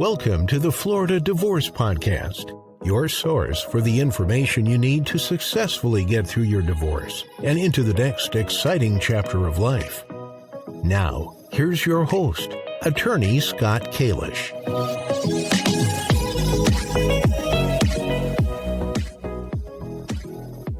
Welcome to the Florida Divorce Podcast, your source for the information you need to successfully get through your divorce and into the next exciting chapter of life. Now, here's your host, Attorney Scott Kalish.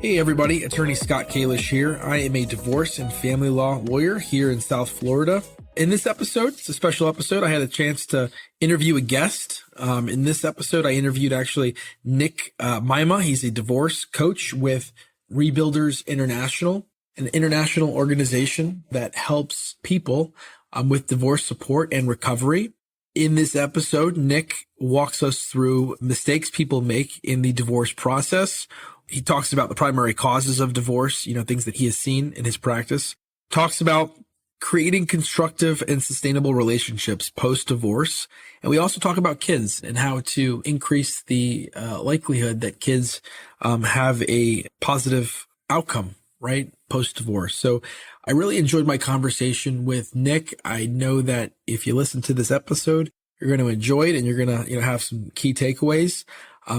Hey everybody, Attorney Scott Kalish here. I am a divorce and family law lawyer here in South Florida. In this episode, it's a special episode. I had a chance to interview a guest. In this episode, I interviewed actually Nick Meima. He's a divorce coach with Rebuilders International, an international organization that helps people with divorce support and recovery. In this episode, Nick walks us through mistakes people make in the divorce process. He talks about the primary causes of divorce, things that he has seen in his practice. Talks about creating constructive and sustainable relationships post-divorce. And we also talk about kids and how to increase the likelihood that kids have a positive outcome, right, post-divorce. So I really enjoyed my conversation with Nick. I know that if you listen to this episode, you're going to enjoy it and you're going to have some key takeaways.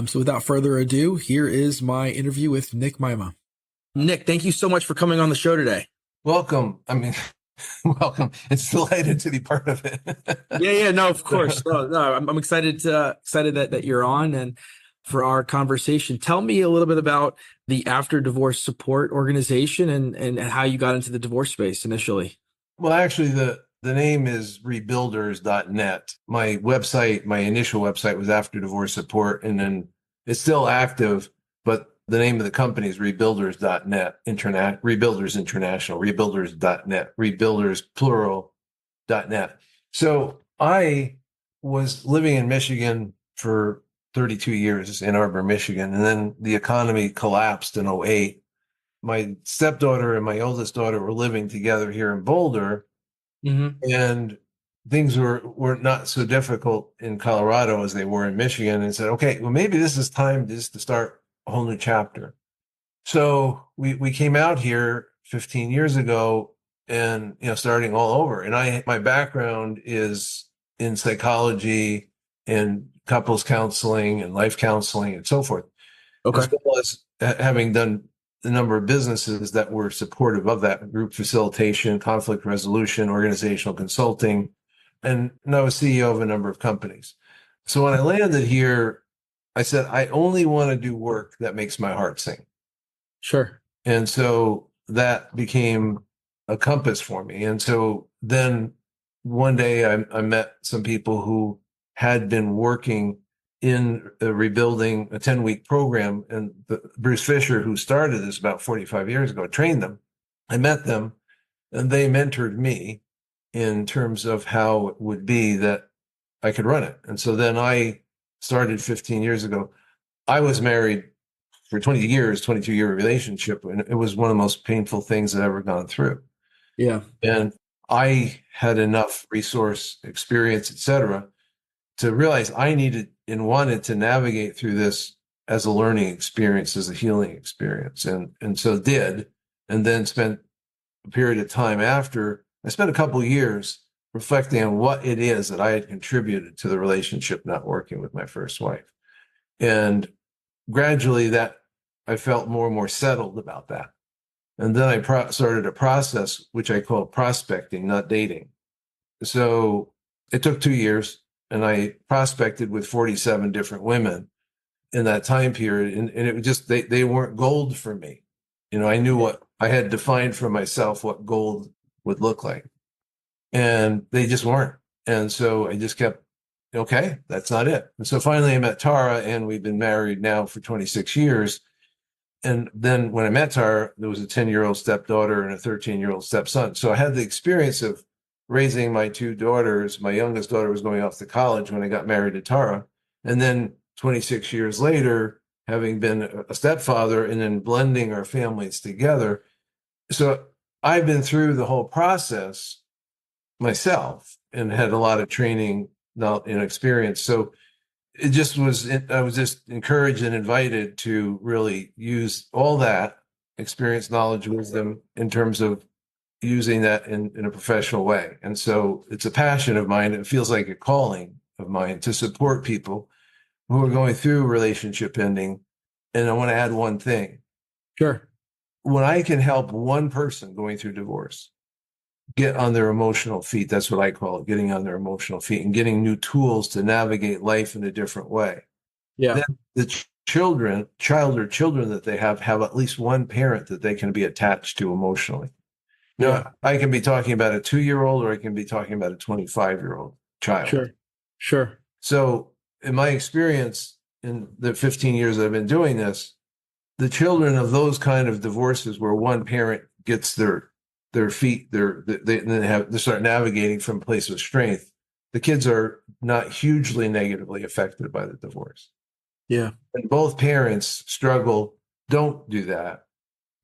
So without further ado, here is my interview with Nick Meima. Nick, thank you so much for coming on the show today. Welcome. Welcome. It's delighted to be part of it. No, of course. No, I'm excited that you're on and for our conversation. Tell me a little bit about the After Divorce Support Organization and how you got into the divorce space initially. Well, actually, the name is rebuilders.net. My initial website was After Divorce Support, and then it's still active, but the name of the company is rebuilders.net, Rebuilders International, rebuilders.net, rebuilders plural.net. So I was living in Michigan for 32 years, Ann Arbor, Michigan, and then the economy collapsed in 2008. My stepdaughter and my oldest daughter were living together here in Boulder, and things were not so difficult in Colorado as they were in Michigan, and said, okay, well, maybe this is time just to start a whole new chapter. So we came out here 15 years ago and, starting all over. And my background is in psychology and couples counseling and life counseling and so forth. Okay. As well as having done the number of businesses that were supportive of that: group facilitation, conflict resolution, organizational consulting, and I was CEO of a number of companies. So when I landed here, I said, I only want to do work that makes my heart sing. Sure. And so that became a compass for me. And so then one day I met some people who had been working in rebuilding a 10-week program. And Bruce Fisher, who started this about 45 years ago, trained them. I met them and they mentored me in terms of how it would be that I could run it. And so then I started 15 years ago. I was married for 20 years, 22-year relationship, and it was one of the most painful things I've ever gone through. Yeah. And I had enough resource, experience, et cetera, to realize I needed and wanted to navigate through this as a learning experience, as a healing experience. And so did, and then spent a period of time after. I spent a couple of years reflecting on what it is that I had contributed to the relationship not working with my first wife. And gradually that I felt more and more settled about that. And then I started a process, which I call prospecting, not dating. So it took 2 years and I prospected with 47 different women in that time period. And it was just, they weren't gold for me. I knew what I had defined for myself, what gold would look like. And they just weren't. And so I just kept, okay, that's not it. And so finally I met Tara, and we've been married now for 26 years. And then when I met Tara, there was a 10-year-old stepdaughter and a 13-year-old stepson. So I had the experience of raising my two daughters. My youngest daughter was going off to college when I got married to Tara. And then 26 years later, having been a stepfather and then blending our families together. So I've been through the whole process myself and had a lot of training and experience. So it just was, I was just encouraged and invited to really use all that experience, knowledge, wisdom in terms of using that in a professional way. And so it's a passion of mine. It feels like a calling of mine to support people who are going through relationship ending. And I want to add one thing. Sure. When I can help one person going through divorce get on their emotional feet, that's what I call it, getting on their emotional feet and getting new tools to navigate life in a different way. Yeah. Then the child or children that they have at least one parent that they can be attached to emotionally. Now, Yeah. I can be talking about a 2-year-old, or I can be talking about a 25-year-old child. Sure. Sure. So in my experience in the 15 years that I've been doing this, the children of those kind of divorces where one parent gets their feet, they start navigating from a place of strength, the kids are not hugely negatively affected by the divorce. Yeah. When both parents struggle, don't do that,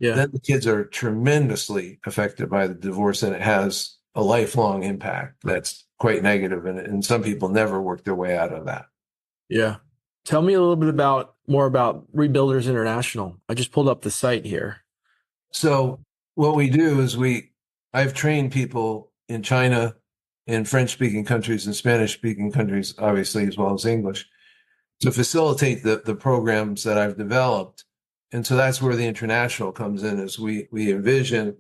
Yeah. then the kids are tremendously affected by the divorce, and it has a lifelong impact that's quite negative, and some people never work their way out of that. Yeah. Tell me a little bit more about Rebuilders International. I just pulled up the site here. So what we do is I've trained people in China, in French-speaking countries and Spanish-speaking countries, obviously, as well as English, to facilitate the programs that I've developed. And so that's where the international comes in, is we envision,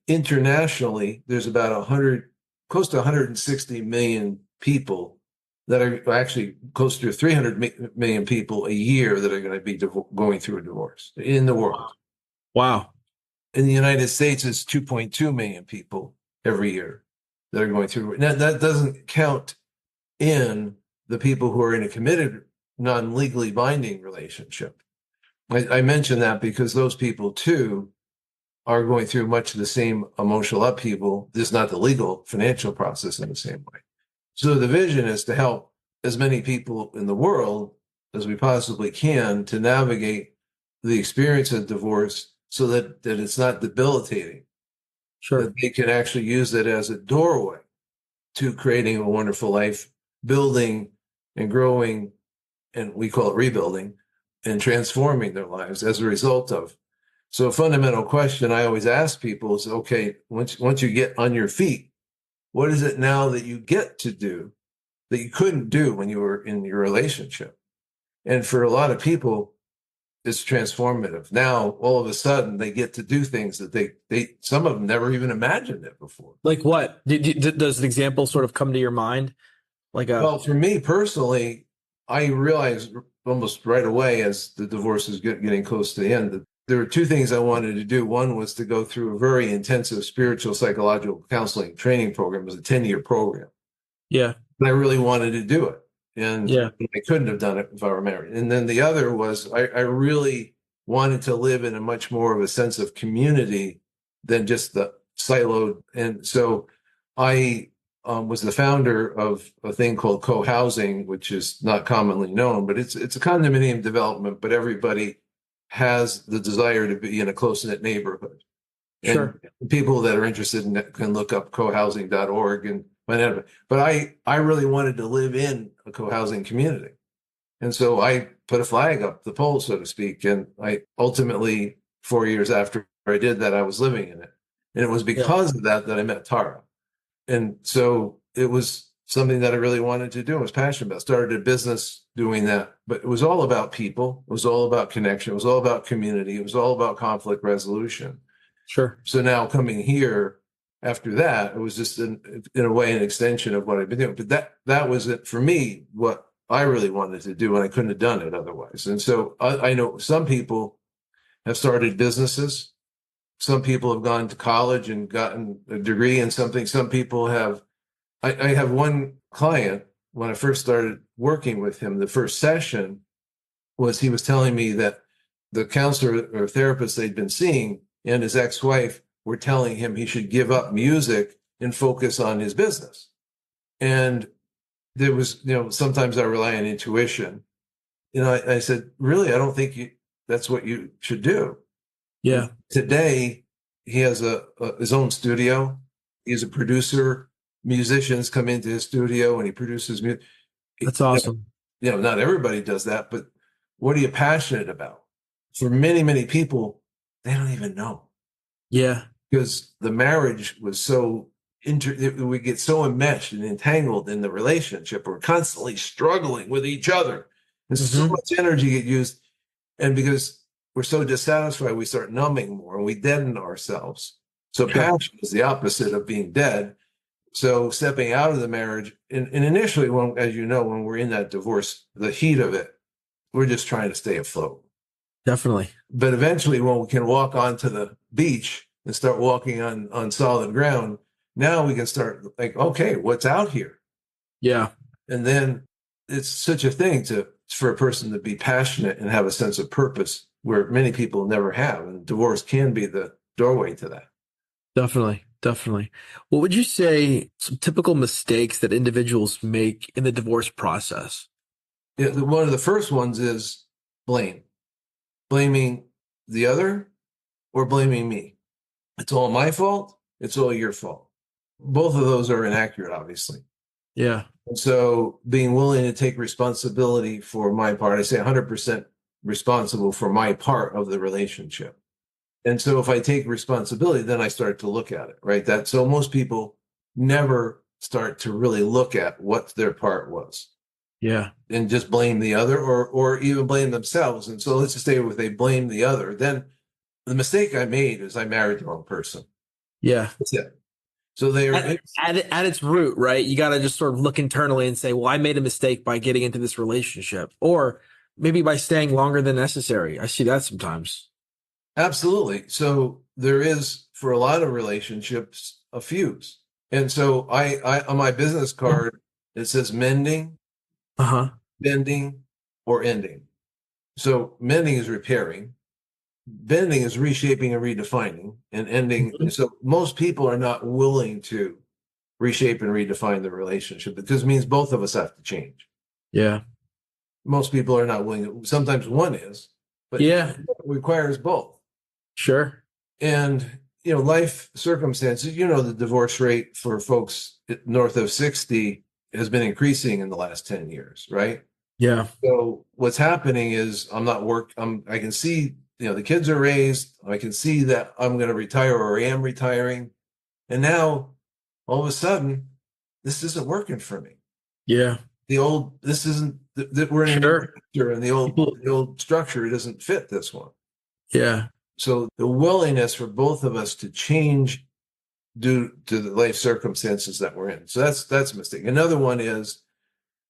internationally, there's about close to 160 million people that are actually close to 300 million people a year that are going to be going through a divorce in the world. Wow. In the United States, it's 2.2 million people every year that are going through. Now, that doesn't count in the people who are in a committed, non-legally binding relationship. I mention that because those people, too, are going through much of the same emotional upheaval, just not the legal financial process in the same way. So the vision is to help as many people in the world as we possibly can to navigate the experience of divorce so that it's not debilitating, Sure. that they can actually use it as a doorway to creating a wonderful life, building and growing, and we call it rebuilding, and transforming their lives as a result of. So a fundamental question I always ask people is, okay, once you get on your feet, what is it now that you get to do that you couldn't do when you were in your relationship? And for a lot of people, it's transformative. Now, all of a sudden, they get to do things that they some of them never even imagined it before. Like what? Does an example sort of come to your mind? Well, for me personally, I realized almost right away as the divorce is getting close to the end that there were two things I wanted to do. One was to go through a very intensive spiritual psychological counseling training program. It was a 10-year program. Yeah. But I really wanted to do it. And Yeah. I couldn't have done it if I were married. And then the other was I really wanted to live in a much more of a sense of community than just the siloed. And so I was the founder of a thing called co-housing, which is not commonly known, but it's a condominium development, but everybody has the desire to be in a close-knit neighborhood. Sure. And people that are interested in that can look up cohousing.org and find out. But I really wanted to live in a co-housing community. And so I put a flag up the pole, so to speak. And I ultimately, 4 years after I did that, I was living in it. And it was because of that I met Tara. And so it was something that I really wanted to do. I was passionate about. Started a business doing that. But it was all about people. It was all about connection. It was all about community. It was all about conflict resolution. Sure. So now coming here after that, it was just in a way an extension of what I've been doing. But that was it for me, what I really wanted to do, and I couldn't have done it otherwise. And so I know some people have started businesses. Some people have gone to college and gotten a degree in something. Some people have. I have one client, when I first started working with him, the first session he was telling me that the counselor or therapist they'd been seeing and his ex-wife were telling him he should give up music and focus on his business. And there was, sometimes I rely on intuition. I said, really, I don't think that's what you should do. Yeah. And today, he has his own studio. He's a producer. Musicians come into his studio and he produces music. That's awesome. Not everybody does that, but what are you passionate about? For many, many people, they don't even know. Yeah. Because the marriage was so we get so enmeshed and entangled in the relationship. We're constantly struggling with each other. And so much energy get used. And because we're so dissatisfied, we start numbing more and we deaden ourselves. So passion is the opposite of being dead. So stepping out of the marriage, and initially, when, as you know, when we're in that divorce, the heat of it, we're just trying to stay afloat. Definitely. But eventually, when we can walk onto the beach and start walking on solid ground, now we can start like, okay, what's out here? Yeah. And then it's such a thing for a person to be passionate and have a sense of purpose where many people never have. And divorce can be the doorway to that. Definitely. Definitely. What would you say some typical mistakes that individuals make in the divorce process? Yeah, one of the first ones is blaming the other or blaming me. It's all my fault. It's all your fault. Both of those are inaccurate, obviously. Yeah. And so being willing to take responsibility for my part, I say 100% responsible for my part of the relationship. And so if I take responsibility, then I start to look at it, right? So most people never start to really look at what their part was. Yeah. And just blame the other or even blame themselves. And so let's just say if they blame the other, then the mistake I made is I married the wrong person. Yeah. That's it. So at its root, right? You got to just sort of look internally and say, well, I made a mistake by getting into this relationship, or maybe by staying longer than necessary. I see that sometimes. Absolutely. So there is, for a lot of relationships, a fuse. And so I on my business card, it says mending, bending, or ending. So mending is repairing, bending is reshaping and redefining, and ending. So most people are not willing to reshape and redefine the relationship because it means both of us have to change. Yeah. Most people are not willing. Sometimes one is, but it requires both. Sure. And, life circumstances, the divorce rate for folks north of 60 has been increasing in the last 10 years, right? Yeah. So what's happening is I can see, the kids are raised. I can see that I'm going to retire or I am retiring. And now all of a sudden, this isn't working for me. Yeah. This isn't, that we're in a new structure, and the old structure doesn't fit this one. Yeah. So the willingness for both of us to change due to the life circumstances that we're in. So that's a mistake. Another one is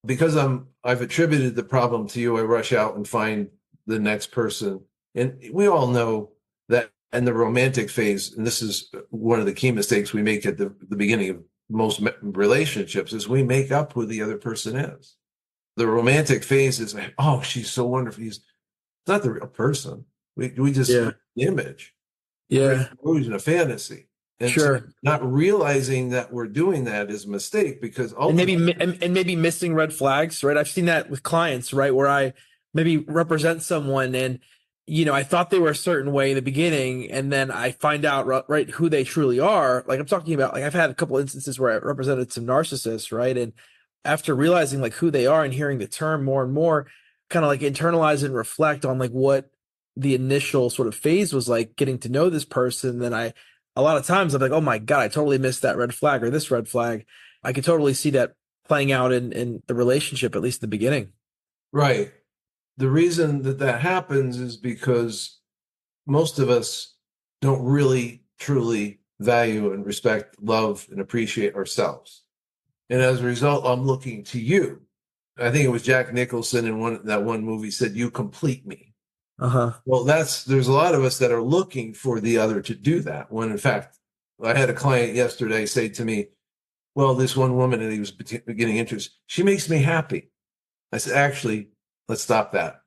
because I've attributed the problem to you, I rush out and find the next person. And we all know that in the romantic phase, and this is one of the key mistakes we make at the beginning of most relationships, is we make up who the other person is. The romantic phase is like, oh, she's so wonderful. It's not the real person. We just the image. Yeah. We're using a fantasy. And so not realizing that we're doing that is a mistake because maybe missing red flags, right? I've seen that with clients, right? Where I maybe represent someone and, I thought they were a certain way in the beginning, and then I find out right who they truly are. Like I'm talking about, like I've had a couple instances where I represented some narcissists, right? And after realizing like who they are and hearing the term more and more, kind of like internalize and reflect on like what the initial sort of phase was like getting to know this person. Then a lot of times I'm like, oh my God, I totally missed that red flag or this red flag. I could totally see that playing out in the relationship, at least the beginning. Right. The reason that happens is because most of us don't really truly value and respect, love, and appreciate ourselves. And as a result, I'm looking to you. I think it was Jack Nicholson in that one movie said, "You complete me." Well, there's a lot of us that are looking for the other to do that. When in fact, I had a client yesterday say to me, well, this one woman, and he was getting interest, she makes me happy. I said, actually, let's stop that.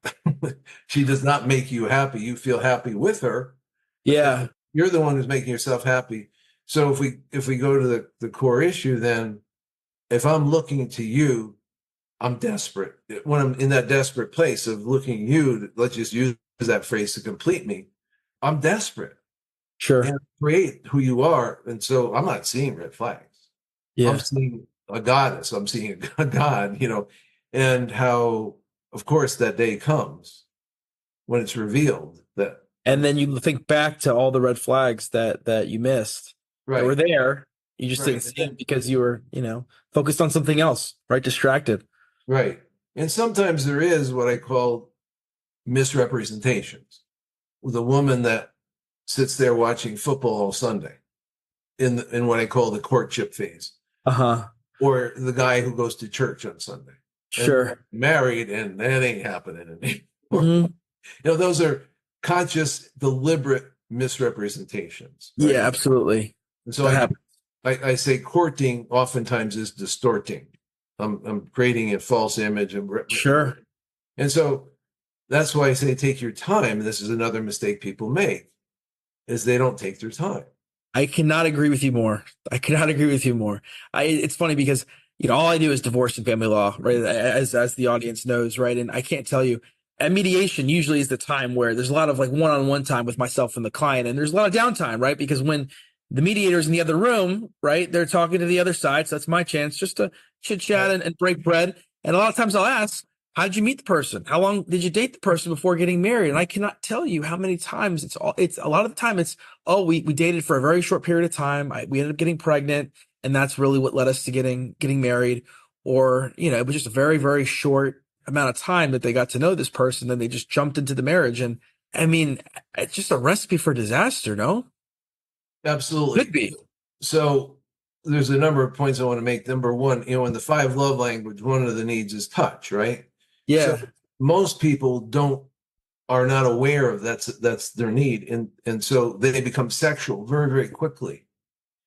She does not make you happy. You feel happy with her. Yeah. You're the one who's making yourself happy. So if we go to the core issue, then if I'm looking to you, I'm desperate. When I'm in that desperate place of looking at you, let's just use that phrase to complete me, I'm desperate. Sure. And create who you are. And so I'm not seeing red flags. Yeah. I'm seeing a goddess. I'm seeing a God, and how, of course, that day comes when it's revealed that. And then you think back to all the red flags that you missed. Right. That were there. You just didn't Right. see it because you were, focused on something else, right? Distracted. Right. And sometimes there is what I call misrepresentations. The woman that sits there watching football all Sunday in what I call the courtship phase, Uh-huh. or the guy who goes to church on Sunday and Sure. married, and that ain't happening anymore. Hmm. Those are conscious, deliberate misrepresentations, Yeah, right? absolutely. And so That happens. I say courting oftentimes is distorting. I'm creating a false image. Sure. And so that's why I say take your time. This is another mistake people make, is they don't take their time. I cannot agree with you more. I cannot agree with you more. It's funny because, all I do is divorce and family law, right? As the audience knows, right? And I can't tell you, at mediation usually is the time where there's a lot of like one-on-one time with myself and the client, and there's a lot of downtime, right? Because when the mediator's in the other room, right, they're talking to the other side. So that's my chance just to chit chat and break bread. And a lot of times I'll ask, how did you meet the person? How long did you date the person before getting married? And I cannot tell you how many times it's a lot of the time it's, oh, we dated for a very short period of time. We ended up getting pregnant, and that's really what led us to getting married. Or, it was just a very, very short amount of time that they got to know this person, then they just jumped into the marriage. And I mean, it's just a recipe for disaster, no? Absolutely. Could be. So there's a number of points I want to make. Number one, in the 5 love language, one of the needs is touch, right? Yeah. So most people are not aware of that's their need. And so they become sexual very, very quickly.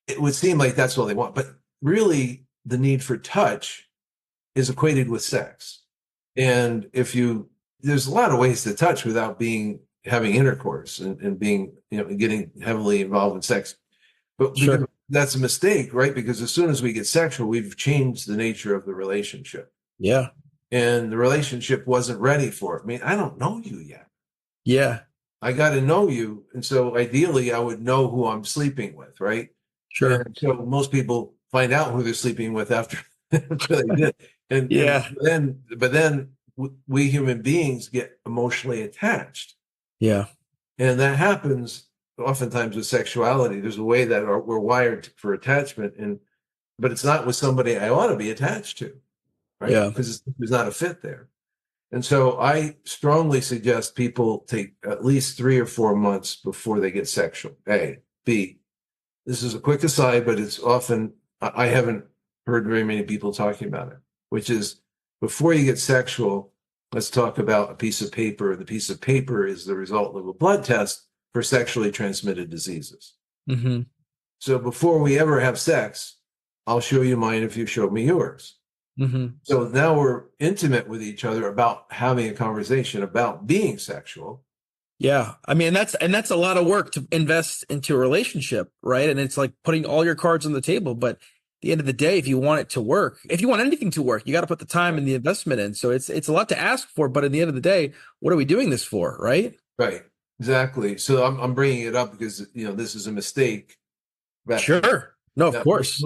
It would seem like that's all they want, but really the need for touch is equated with sex. And there's a lot of ways to touch without having intercourse and being, getting heavily involved in sex. But Sure. that's a mistake, right? Because as soon as we get sexual, we've changed the nature of the relationship. Yeah. And the relationship wasn't ready for it. I mean, I don't know you yet. Yeah. I got to know you. And so ideally, I would know who I'm sleeping with, right? Sure. And so most people find out who they're sleeping with after, after they did. Yeah. But then we human beings get emotionally attached. Yeah. And that happens oftentimes with sexuality. There's a way that we're wired for attachment, but it's not with somebody I ought to be attached to, right? Yeah. Because there's not a fit there. And so I strongly suggest people take at least 3 or 4 months before they get sexual. A. B. This is a quick aside, but it's often, I haven't heard very many people talking about it, which is before you get sexual, let's talk about a piece of paper. The piece of paper is the result of a blood test for sexually transmitted diseases. Mm-hmm. So before we ever have sex, I'll show you mine if you show me yours. Mm-hmm. So now we're intimate with each other about having a conversation about being sexual. Yeah. I mean, that's a lot of work to invest into a relationship, right? And it's like putting all your cards on the table. But at the end of the day, if you want it to work, if you want anything to work, you got to put the time and the investment in. So it's a lot to ask for, but at the end of the day, what are we doing this for, right? Right. Exactly. So I'm bringing it up because, this is a mistake. Sure. No, of course.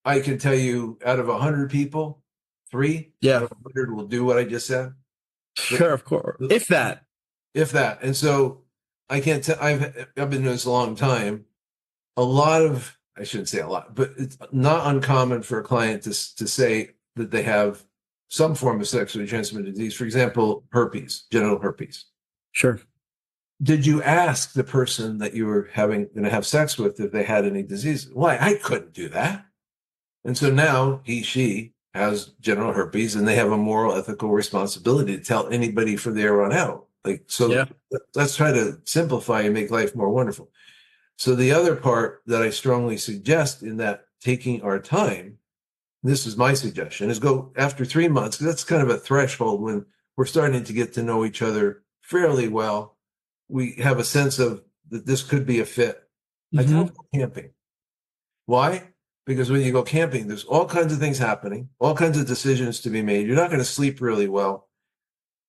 I can tell you out of 100 people, 3 Yeah. out of 100 will do what I just said. Sure, of course. If that. And so I can't tell, I've been doing this a long time. I shouldn't say a lot, but it's not uncommon for a client to say that they have some form of sexually transmitted disease. For example, herpes, genital herpes. Sure. Did you ask the person that you were going to have sex with if they had any disease? Why? I couldn't do that. And so now she has genital herpes, and they have a moral, ethical responsibility to tell anybody from there on out. Let's try to simplify and make life more wonderful. So the other part that I strongly suggest in that taking our time, this is my suggestion, is go after 3 months. That's kind of a threshold when we're starting to get to know each other fairly well. We have a sense of that this could be a fit. I tell them to go camping. Why? Because when you go camping, there's all kinds of things happening, all kinds of decisions to be made. You're not going to sleep really well.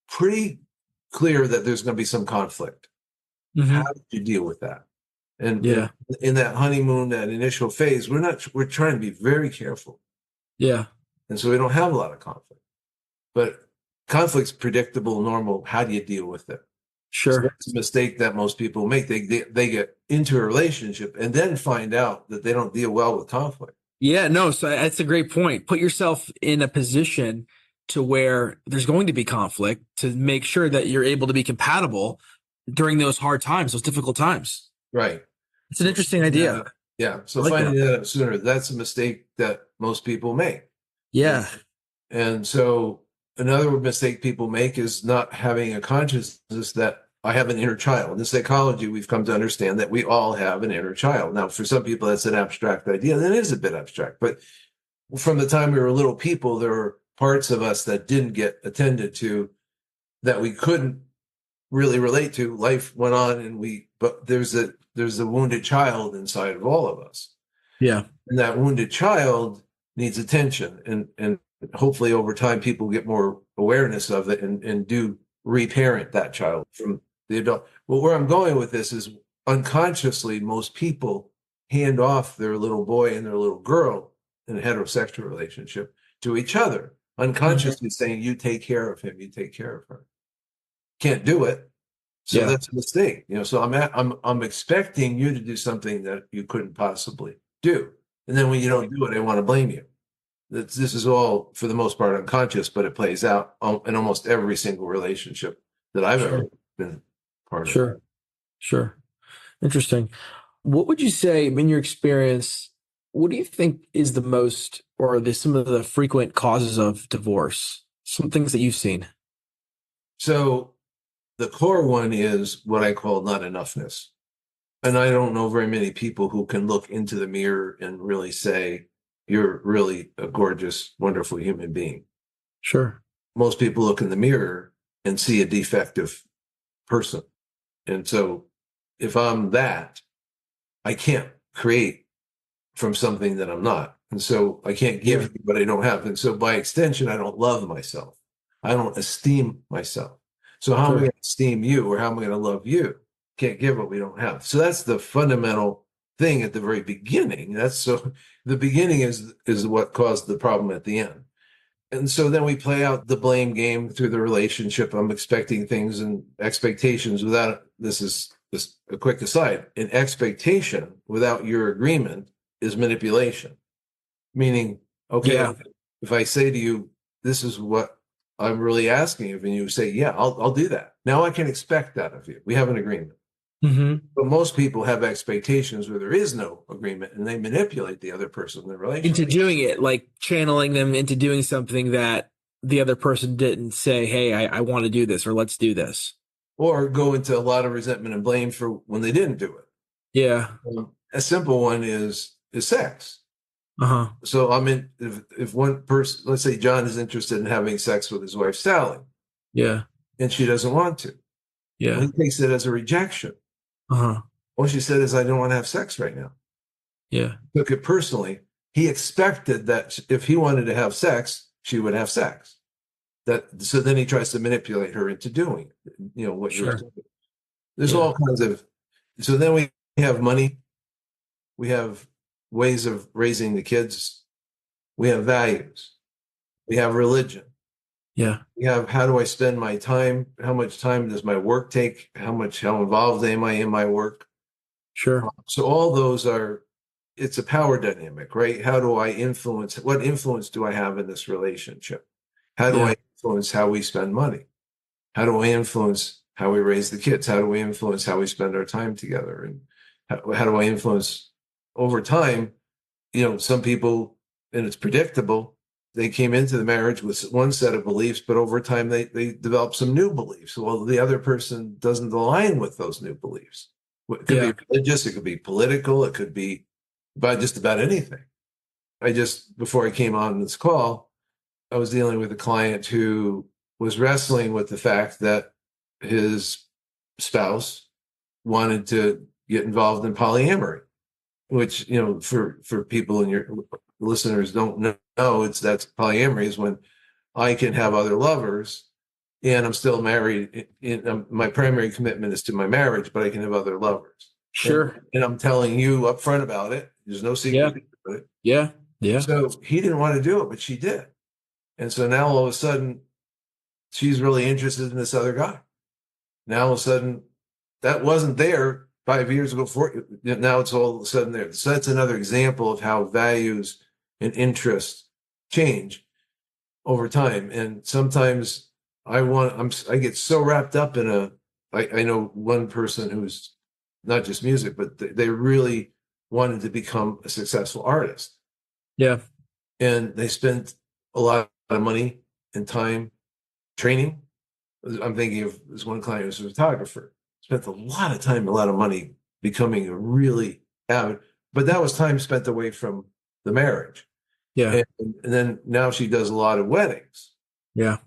Pretty clear that there's going to be some conflict. Mm-hmm. How did you deal with that? And yeah, in that honeymoon, that initial phase, we're trying to be very careful. Yeah. And so we don't have a lot of conflict. But conflict's predictable, normal. How do you deal with it? Sure. So that's a mistake that most people make. They get into a relationship and then find out that they don't deal well with conflict. Yeah, no, so that's a great point. Put yourself in a position to where there's going to be conflict to make sure that you're able to be compatible during those hard times, those difficult times. Right. It's an So interesting idea. yeah. I So like finding that. that out sooner, that's a mistake that most people make. And, Yeah. and so another mistake people make is not having a consciousness that I have an inner child. In psychology, we've come to understand that we all have an inner child. Now, for some people, that's an abstract idea. That is a bit abstract. But from the time we were little people, there were parts of us that didn't get attended to, that we couldn't really relate to. Life went on, but there's a wounded child inside of all of us. Yeah. And that wounded child needs attention. And hopefully over time, people get more awareness of it and do reparent that child from the adult. Well, where I'm going with this is unconsciously, most people hand off their little boy and their little girl in a heterosexual relationship to each other, Mhm. unconsciously saying, you take care of him, you take care of her. Can't do it. So Yeah. that's a mistake. So I'm expecting you to do something that you couldn't possibly do. And then when you don't do it, I want to blame you. This is all, for the most part, unconscious, but it plays out in almost every single relationship that I've ever Sure. been part of. Sure. Sure. Interesting. What would you say, in your experience, what do you think is the most or some of the frequent causes of divorce? Some things that you've seen. So the core one is what I call not enoughness. And I don't know very many people who can look into the mirror and really say, you're really a gorgeous, wonderful human being. Sure. Most people look in the mirror and see a defective person. And so if I'm that, I can't create from something that I'm not. And so I can't give Yeah. you what I don't have. And so by extension, I don't love myself. I don't esteem myself. So how am I Sure. going to esteem you, or how am I going to love you? Can't give what we don't have. So that's the fundamental thing at the very beginning. The beginning is what caused the problem at the end. And so then we play out the blame game through the relationship. I'm expecting things and expectations without, this is just a quick aside, an expectation without your agreement is manipulation. Meaning, okay, Yeah. if I say to you, this is what I'm really asking of, and you say, yeah, I'll do that. Now I can expect that of you. We have an agreement. Hmm. But most people have expectations where there is no agreement, and they manipulate the other person in the Into relationship. doing it, like channeling them into doing something that the other person didn't say, hey, I want to do this or let's do this. Or go into a lot of resentment and blame for when they didn't do it. Yeah. A simple one is sex. Uh-huh. So if one person, let's say John is interested in having sex with his wife Sally, Yeah. and she doesn't want to, well, Yeah. he takes it as a rejection. Uh-huh. All she said is, I don't want to have sex right now. Yeah. Took it personally. He expected that if he wanted to have sex, she would have sex. So then he tries to manipulate her into doing it, what you're Sure. saying. There's Yeah. all kinds of, so then we have money, we have ways of raising the kids, we have values, we have religion, Yeah. we have how do I spend my time, how much time does my work take, how involved am I in my work. Sure. So all those it's a power dynamic, right? How do I influence, what influence do I have in this relationship? How do Yeah. I influence how we spend money? How do I influence how we raise the kids? How do we influence how we spend our time together? And how do I influence over time? Some people, and it's predictable, they came into the marriage with one set of beliefs, but over time they develop some new beliefs. Well, the other person doesn't align with those new beliefs. It could Yeah. be religious, it could be political, it could be about just about anything. Before I came on this call, I was dealing with a client who was wrestling with the fact that his spouse wanted to get involved in polyamory, which, for people in your listeners don't know, that's polyamory is when I can have other lovers and I'm still married. My primary commitment is to my marriage, but I can have other lovers. Sure. And I'm telling you upfront about it. There's no Yeah. secret about it. Yeah. Yeah. So he didn't want to do it, but she did. And so now all of a sudden, she's really interested in this other guy. Now all of a sudden, that wasn't there 5 years ago. Now it's all of a sudden there. So that's another example of how values and interest change over time. And sometimes I get so wrapped up in I know one person who's not just music, but they really wanted to become a successful artist. Yeah. And they spent a lot of money and time training. I'm thinking of this one client who's a photographer, spent a lot of time, a lot of money becoming a really avid, but that was time spent away from the marriage. Yeah. And then now she does a lot of weddings. Yeah.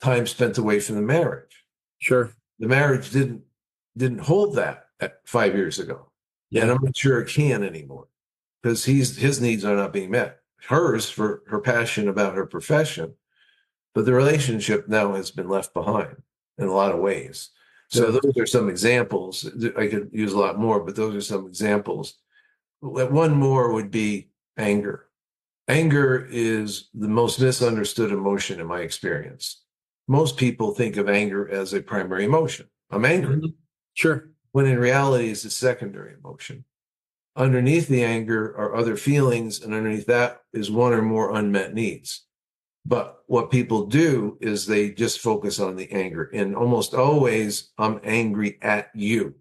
Time spent away from the marriage. Sure. The marriage didn't hold that 5 years ago. Yeah. And I'm not sure it can anymore because his needs are not being met. Hers for her passion about her profession, but the relationship now has been left behind in a lot of ways. So Yeah. those are some examples. I could use a lot more, but those are some examples. One more would be anger. Anger is the most misunderstood emotion in my experience. Most people think of anger as a primary emotion. I'm angry. Mhm. Sure. When in reality it's a secondary emotion. Underneath the anger are other feelings, and underneath that is one or more unmet needs. But what people do is they just focus on the anger. And almost always, I'm angry at you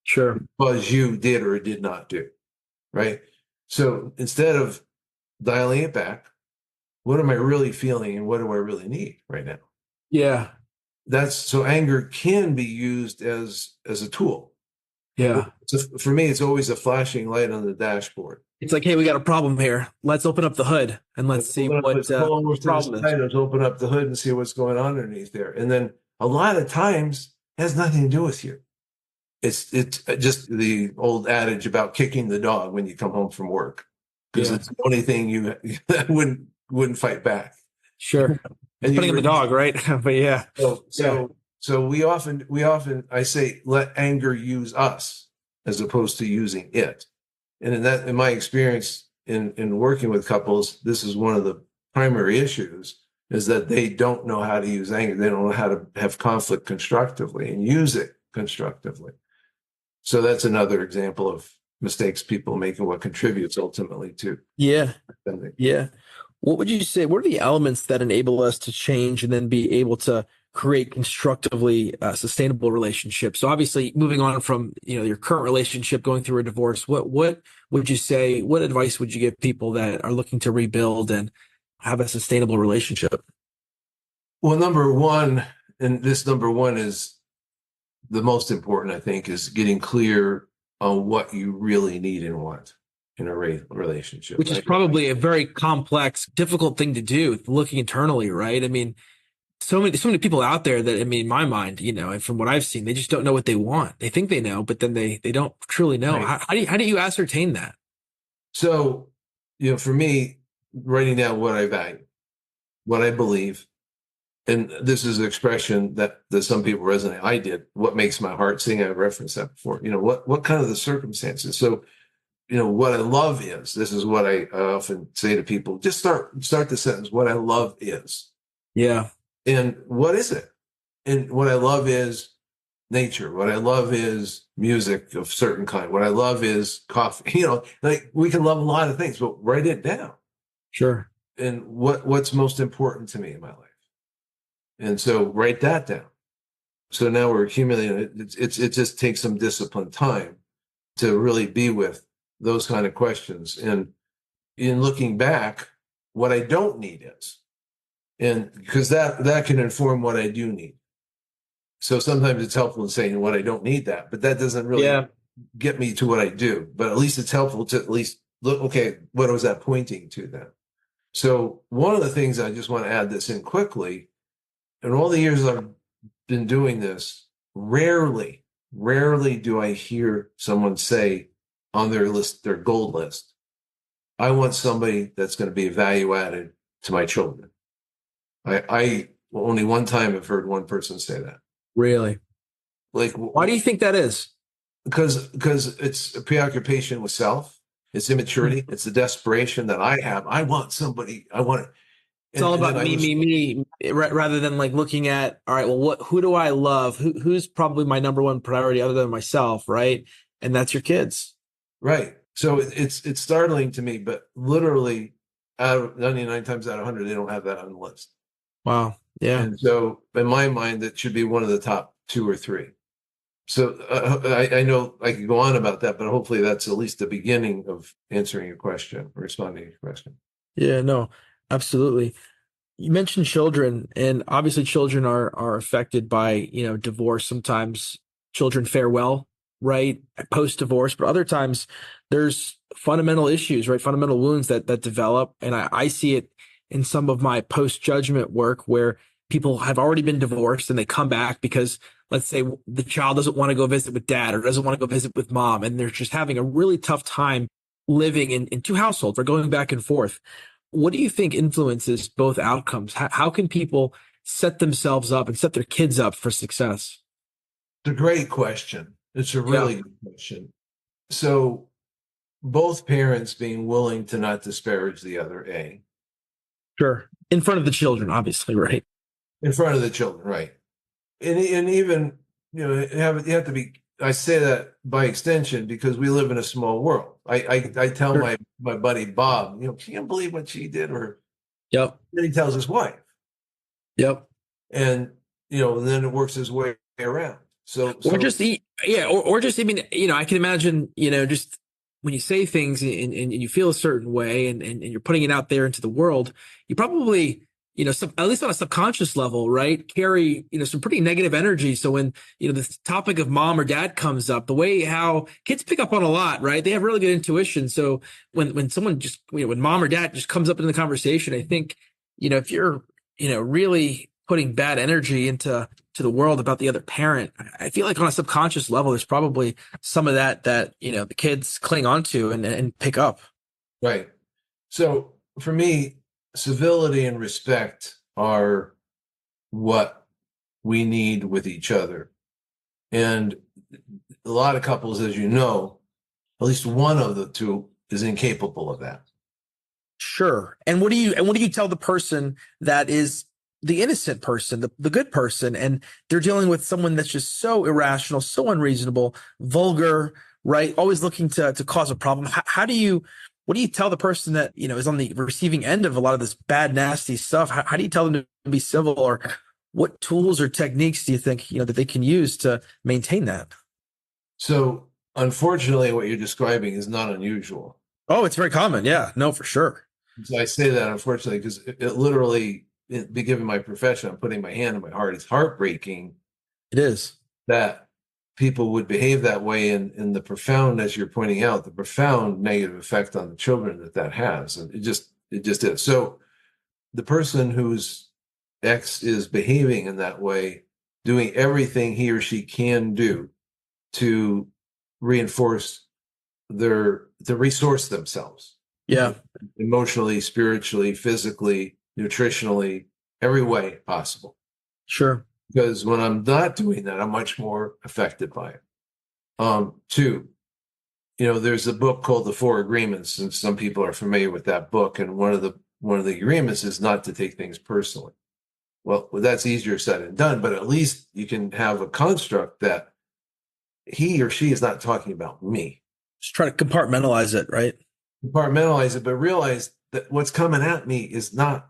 Sure. because you did or did not do, right? So instead of dialing it back, what am I really feeling and what do I really need right now? Yeah. So anger can be used as a tool. Yeah. So for me, it's always a flashing light on the dashboard. It's like, hey, we got a problem here. Let's open up the hood and let's see what Let's pull over to the problem is. side, let's open up the hood and see what's going on underneath there. And then a lot of times it has nothing to do with you. It's just the old adage about kicking the dog when you come home from work, because it's the only thing you wouldn't fight back. Sure. And Putting in the dog, right? But yeah. So we often I say let anger use us as opposed to using it. And in my experience in working with couples, this is one of the primary issues, is that they don't know how to use anger. They don't know how to have conflict constructively and use it constructively. So that's another example of mistakes people make and what contributes ultimately to spending. Yeah. What would you say? What are the elements that enable us to change and then be able to create constructively sustainable relationships? So obviously, moving on from your current relationship, going through a divorce, what would you say? What advice would you give people that are looking to rebuild and have a sustainable relationship? Well, number one, and this number one is the most important, I think, is getting clear on what you really need and want in a relationship. Which is probably a very complex, difficult thing to do, looking internally, right? I mean, so many people out there that, I mean, in my mind, and from what I've seen, they just don't know what they want. They think they know, but then they don't truly know. Right. How do you ascertain that? So, for me, writing down what I value, what I believe, and this is an expression that some people resonate. I did. What makes my heart sing? I've referenced that before. What kind of the circumstances? So, what I love is, this is what I often say to people, just start the sentence. What I love is. Yeah. And what is it? And what I love is nature. What I love is music of certain kind. What I love is coffee. Like we can love a lot of things, but write it down. Sure. And what's most important to me in my life. And so write that down. So now we're accumulating it. It just takes some disciplined time to really be with those kind of questions. And in looking back, what I don't need is, and because that can inform what I do need. So sometimes it's helpful in saying what I don't need that, but that doesn't really get me to what I do. But at least it's helpful to at least look, okay, what was that pointing to then? So one of the things I just want to add this in quickly, in all the years I've been doing this, rarely do I hear someone say on their list, their goal list, I want somebody that's going to be value added to my children. I only one time have heard one person say that. Really? Like, why do you think that is? Because it's a preoccupation with self. It's immaturity. It's the desperation that I have. I want somebody. I want it. It's all about me, rather than like looking at, all right, well, who do I love? Who's probably my number one priority other than myself, right? And that's your kids. Right. So it's startling to me, but literally out of 99 times out of 100, they don't have that on the list. Wow. Yeah. And so in my mind, that should be one of the top two or three. So I know I could go on about that, but hopefully that's at least the beginning of answering your question, responding to your question. Yeah, no, absolutely. You mentioned children, and obviously children are affected by, divorce. Sometimes children fare well, right, post-divorce, but other times there's fundamental issues, right? Fundamental wounds that develop. And I see it in some of my post-judgment work where people have already been divorced and they come back because let's say the child doesn't want to go visit with dad or doesn't want to go visit with mom, and they're just having a really tough time living in two households or going back and forth. What do you think influences both outcomes? How can people set themselves up and set their kids up for success? It's a great question. It's a Yeah, really good question. So both parents being willing to not disparage the other, A, sure. In front of the children, obviously, right? in front of the children, right? And even, you have to be, I say that by extension because we live in a small world. I tell Sure. my buddy Bob, can you believe what she did? Or Yep. then he tells his wife. Yep. And, then it works his way around. So, Or so just eat, yeah, or just even, I can imagine, just when you say things and you feel a certain way and you're putting it out there into the world, you probably, at least on a subconscious level, right, carry, some pretty negative energy. So when, the topic of mom or dad comes up, the way how kids pick up on a lot, right? They have really good intuition. So when someone just, when mom or dad just comes up in the conversation, I think, if you're, really putting bad energy into the world about the other parent, I feel like on a subconscious level, there's probably some of that the kids cling onto and pick up. right. So for me, civility and respect are what we need with each other. And a lot of couples, as you know, at least one of the two is incapable of that. Sure. And what do you tell the person that is the innocent person, the good person, and they're dealing with someone that's just so irrational, so unreasonable, vulgar, right? Always looking to cause a problem. What do you tell the person that, is on the receiving end of a lot of this bad, nasty stuff? How do you tell them to be civil, or what tools or techniques do you think, that they can use to maintain that? So unfortunately, what you're describing is not unusual. Oh, it's very common. Yeah, no, for sure. So I say that unfortunately because it literally, be given my profession, I'm putting my hand on my heart. It's heartbreaking It is. that people would behave that way, and the profound, as you're pointing out, the profound negative effect on the children that has, and it just is. So the person whose ex is behaving in that way, doing everything he or she can do to reinforce to resource themselves Yeah, emotionally, spiritually, physically, nutritionally, every way possible. sure. Because when I'm not doing that, I'm much more affected by it. Two, there's a book called The Four Agreements, and some people are familiar with that book. And one of the agreements is not to take things personally. Well, that's easier said than done, but at least you can have a construct that he or she is not talking about me. Just try to compartmentalize it, right? Compartmentalize it, but realize that what's coming at me is not,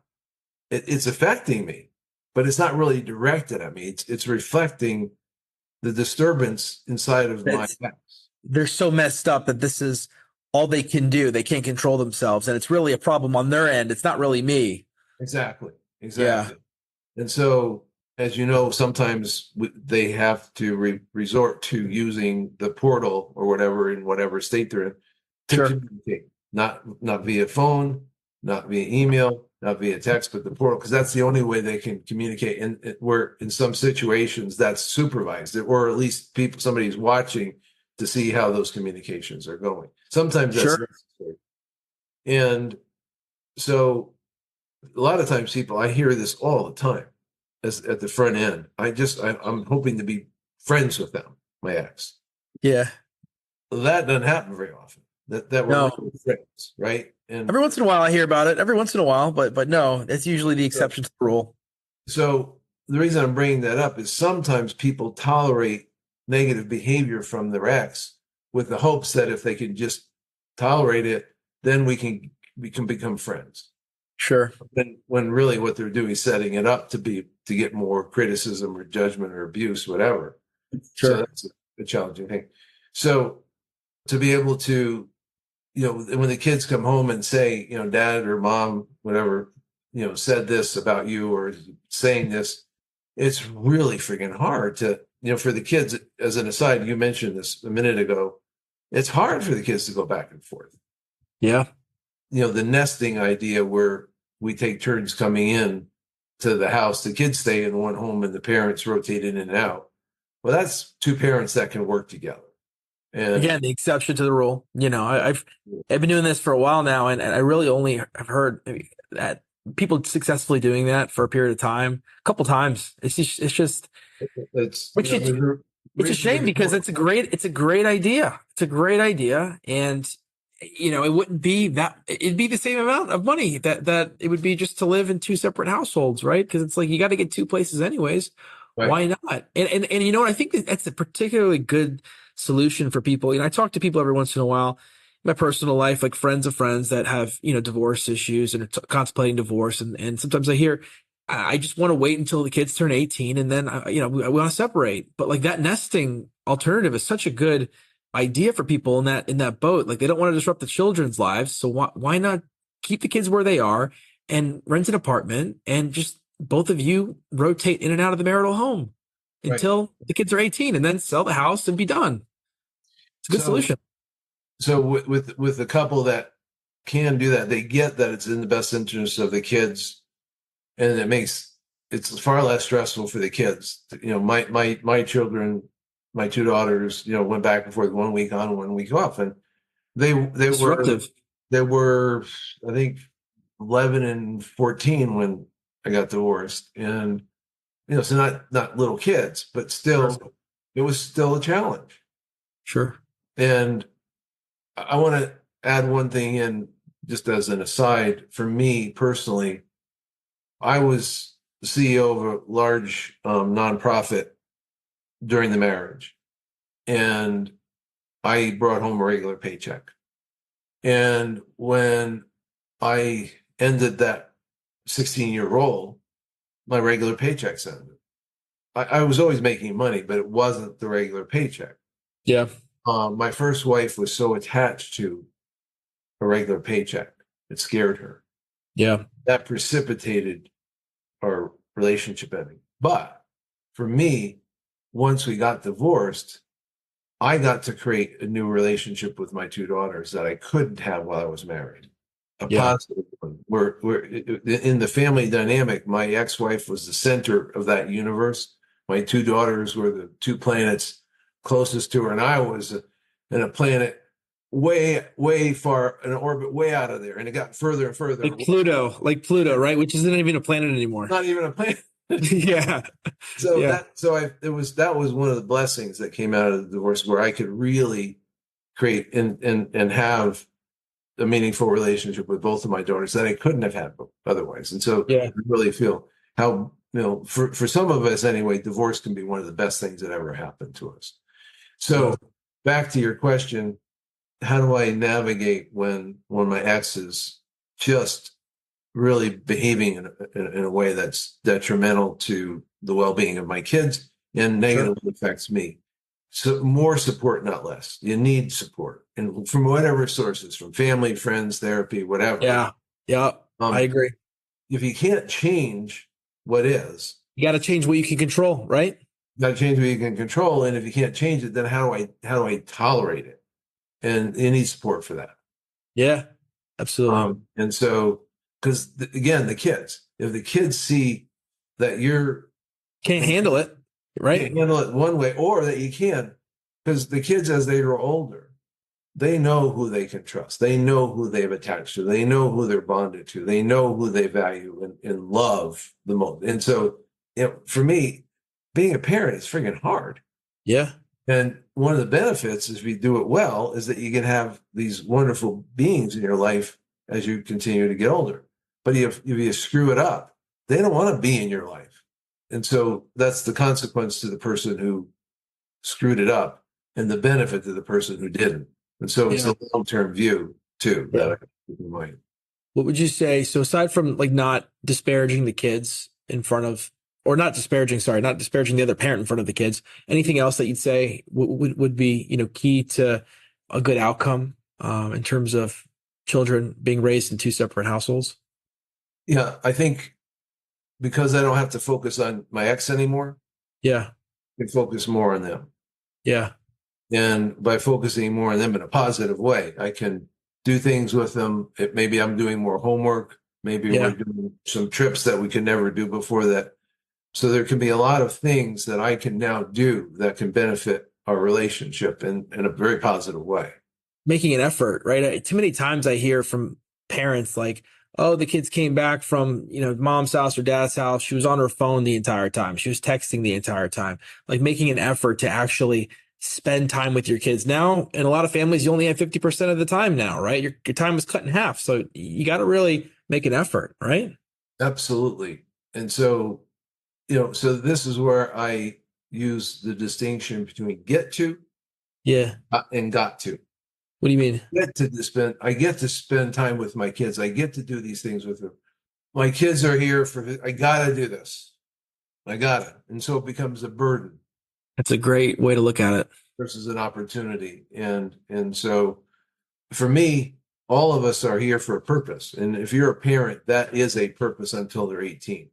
it's affecting me, but it's not really directed at me. It's reflecting the disturbance inside of my house. They're so messed up that this is all they can do. They can't control themselves, and it's really a problem on their end. It's not really me. Exactly. Yeah, And so, as you know, sometimes they have to resort to using the portal or whatever in whatever state they're in to sure. communicate, not via phone, not via email, not via text, but the portal, because that's the only way they can communicate. And where in some situations that's supervised, or at least somebody's watching to see how those communications are going. Sometimes that's Sure. necessary. And so a lot of times I hear this all the time at the front end. I'm hoping to be friends with them, my ex. Yeah. That doesn't happen very often. That we're No. really friends, right? And Every once in a while I hear about it. Every once in a while, but no, it's usually the exception to the rule. so the reason I'm bringing that up is sometimes people tolerate negative behavior from their ex with the hopes that if they can just tolerate it, then we can become friends. Sure. when really what they're doing is setting it up to get more criticism or judgment or abuse, whatever. So Sure. that's a challenging thing. So to be able to, when the kids come home and say, dad or mom, whatever, said this about you or saying this, it's really freaking hard to, for the kids. As an aside, you mentioned this a minute ago, it's hard for the kids to go back and forth. Yeah. The nesting idea where we take turns coming in to the house, the kids stay in one home and the parents rotate in and out. Well, that's two parents that can work together. And Again, the exception to the rule. I've been doing this for a while now, and I really only have heard that people successfully doing that for a period of time, a couple times. it's Which it's a shame because it's a great idea. It's a great idea, and it wouldn't be that. It'd be the same amount of money that it would be just to live in two separate households, right? Because it's like you got to get two places anyways. right. Why not? And you know what? I think that's a particularly good solution for people. I talk to people every once in a while in my personal life, like friends of friends that have divorce issues and are contemplating divorce, and sometimes I hear, I just want to wait until the kids turn 18 and then we want to separate. But like that nesting alternative is such a good idea for people in that boat. Like they don't want to disrupt the children's lives, so why not keep the kids where they are and rent an apartment and just both of you rotate in and out of the marital home until the kids are 18 and then sell the house and be done. It's a good solution. So with the couple that can do that, they get that it's in the best interest of the kids, and it's far less stressful for the kids. My children, my two daughters, went back and forth 1 week on, 1 week off, and they were I think 11 and 14 when I got divorced, and so not little kids, but still, it was still a challenge. Sure. And I want to add one thing in, just as an aside. For me personally, I was the CEO of a large nonprofit during the marriage, and I brought home a regular paycheck. And when I ended that 16-year role, my regular paychecks ended. I was always making money, but it wasn't the regular paycheck. Yeah. My first wife was so attached to a regular paycheck, it scared her. Yeah. That precipitated our relationship ending. But for me, once we got divorced, I got to create a new relationship with my two daughters that I couldn't have while I was married. A positive one. Where in the family dynamic, my ex-wife was the center of that universe. My two daughters were the two planets closest to her, and I was in a planet way far, in an orbit way out of there, and it got further and further. Like Pluto, right? Which isn't even a planet anymore. Not even a planet. Yeah. So that was one of the blessings that came out of the divorce, where I could really create and have a meaningful relationship with both of my daughters that I couldn't have had otherwise. And so I really feel how, for some of us anyway, divorce can be one of the best things that ever happened to us. So back to your question, how do I navigate when my ex is just really behaving in a way that's detrimental to the well-being of my kids and negatively affects me? So more support, not less. You need support, and from whatever sources, from family, friends, therapy, whatever. Yeah. I agree. If you can't change what is, you got to change what you can control, right? You got to change what you can control, and if you can't change it, then how do I tolerate it? And you need support for that. Yeah, absolutely. And so, because again, the kids, if the kids see that you're can't handle it, right? Can't handle it one way, or that you can, because the kids, as they grow older, they know who they can trust. They know who they've attached to. They know who they're bonded to. They know who they value and love the most. And so, for me, being a parent is freaking hard. Yeah. And one of the benefits, if you do it well, is that you can have these wonderful beings in your life as you continue to get older. But if you screw it up, they don't want to be in your life. And so that's the consequence to the person who screwed it up and the benefit to the person who didn't. And so it's a long-term view too that I keep in mind. What would you say? So aside from like not disparaging the kids in front of, or not disparaging, sorry, not disparaging the other parent in front of the kids, anything else that you'd say would be, key to a good outcome in terms of children being raised in two separate households? Yeah, I think because I don't have to focus on my ex anymore, Yeah. I can focus more on them. Yeah. And by focusing more on them in a positive way, I can do things with them. Maybe I'm doing more homework. Maybe we're Yeah. doing some trips that we could never do before that. So there can be a lot of things that I can now do that can benefit our relationship in a very positive way. Making an effort, right? Too many times I hear from parents like, oh, the kids came back from, mom's house or dad's house. She was on her phone the entire time. She was texting the entire time, like making an effort to actually spend time with your kids. Now, in a lot of families, you only have 50% of the time now, right? Your time is cut in half. So you got to really make an effort, right? Absolutely. And so, so this is where I use the distinction between get to Yeah. and got to. What do you mean? I get to spend time with my kids. I get to do these things with them. My kids are here I gotta do this. I gotta. And so it becomes a burden That's a great way to look at it. versus an opportunity. And so for me, all of us are here for a purpose. And if you're a parent, that is a purpose until they're 18.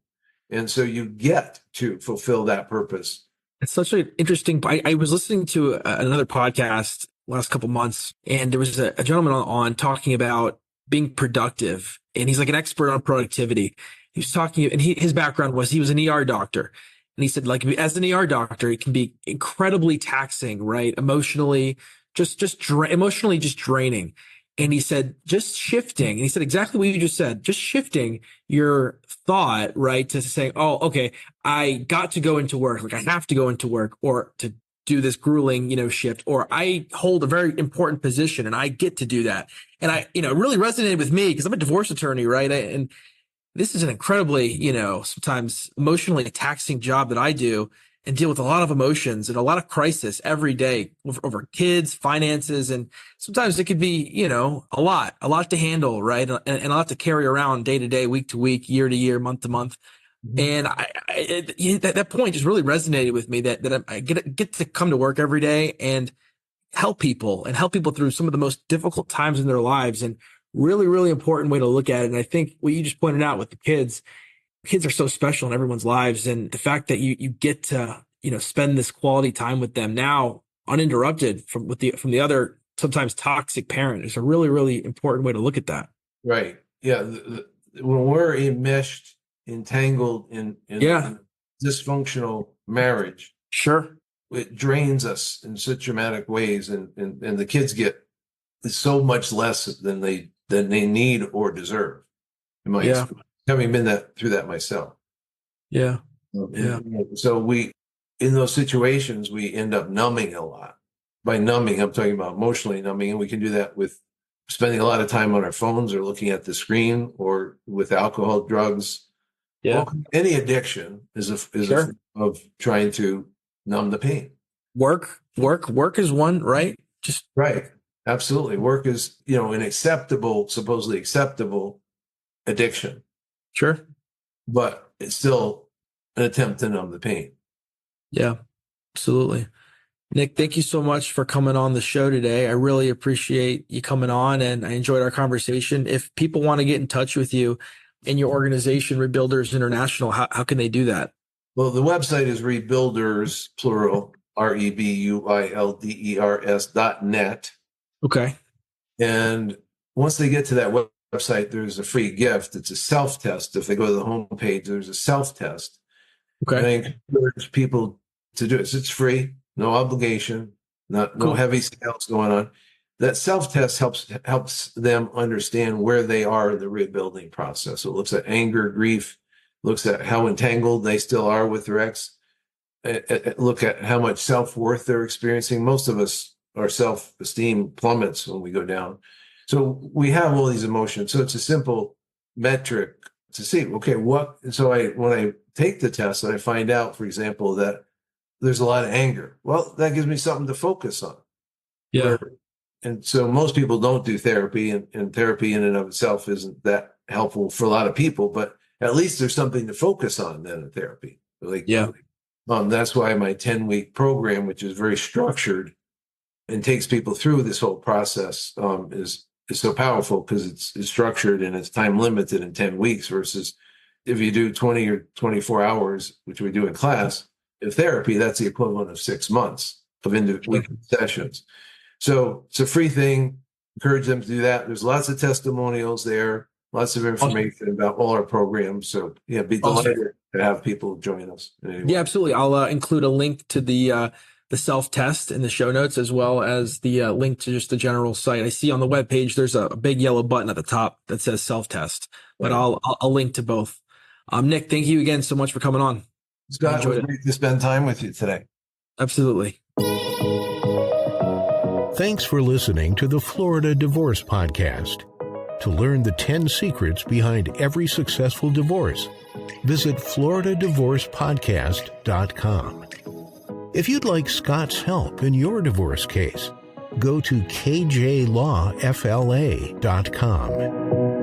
And so you get to fulfill that purpose. It's such an interesting. I was listening to another podcast last couple months, and there was a gentleman on talking about being productive, and he's like an expert on productivity. He was talking, and his background was he was an ER doctor, and he said like as an ER doctor, it can be incredibly taxing, right? Emotionally, emotionally just draining. And he said, just shifting, and he said exactly what you just said, just shifting your thought, right, to saying, oh, okay, I got to go into work, like I have to go into work or to do this grueling, shift, or I hold a very important position and I get to do that. And it really resonated with me because I'm a divorce attorney, right? And this is an incredibly, sometimes emotionally taxing job that I do and deal with a lot of emotions and a lot of crisis every day over kids, finances. And sometimes it could be, a lot to handle, right? And a lot to carry around day to day, week to week, year to year, month to month. And that point just really resonated with me that I get to come to work every day and help people through some of the most difficult times in their lives. And really, really important way to look at it. And I think what you just pointed out with the kids are so special in everyone's lives. And the fact that you get to, spend this quality time with them now uninterrupted from the other sometimes toxic parent is a really, really important way to look at that. Right. Yeah. When we're entangled in dysfunctional marriage, Sure. it drains us in such dramatic ways. And the kids get so much less than they need or deserve. In my experience, having been through that myself. Yeah. Yeah. So in those situations, we end up numbing a lot. By numbing, I'm talking about emotionally numbing, and we can do that with spending a lot of time on our phones or looking at the screen or with alcohol, drugs. Yeah. Well, any addiction is a form of trying to numb the pain. Work is one, right? Just right. Absolutely. Work is, an supposedly acceptable addiction. Sure. But it's still an attempt to numb the pain. Yeah, absolutely. Nick, thank you so much for coming on the show today. I really appreciate you coming on and I enjoyed our conversation. If people want to get in touch with you and your organization, Rebuilders International, how can they do that? Well, the website is Rebuilders, plural, REBUILDERS.net. Okay. And once they get to that website, there's a free gift. It's a self-test. If they go to the homepage, there's a self-test. Okay. And I encourage people to do it. So it's free, no obligation, no heavy sales going on. That self-test helps them understand where they are in the rebuilding process. So it looks at anger, grief, looks at how entangled they still are with their ex, look at how much self-worth they're experiencing. Most of us, our self-esteem plummets when we go down. So we have all these emotions. So it's a simple metric to see, okay, when I take the test and I find out, for example, that there's a lot of anger, well, that gives me something to focus on. Yeah. And so most people don't do therapy, and therapy in and of itself isn't that helpful for a lot of people, but at least there's something to focus on then in therapy. Like, Yeah. That's why my 10-week program, which is very structured and takes people through this whole process, is so powerful because it's structured and it's time limited in 10 weeks versus if you do 20 or 24 hours, which we do in class, in therapy, that's the equivalent of 6 months of individual sessions. So it's a free thing. Encourage them to do that. There's lots of testimonials there, lots of information about all our programs. So yeah, be delighted to have people join us. Yeah, absolutely. I'll include a link to the self-test in the show notes, as well as the link to just the general site. I see on the webpage there's a big yellow button at the top that says self-test, but Right. I'll link to both. Nick, thank you again so much for coming on. Scott, it was great to spend time with you today. Absolutely. Thanks for listening to the Florida Divorce Podcast. To learn the 10 secrets behind every successful divorce, visit floridadivorcepodcast.com. If you'd like Scott's help in your divorce case, go to kjlawfla.com.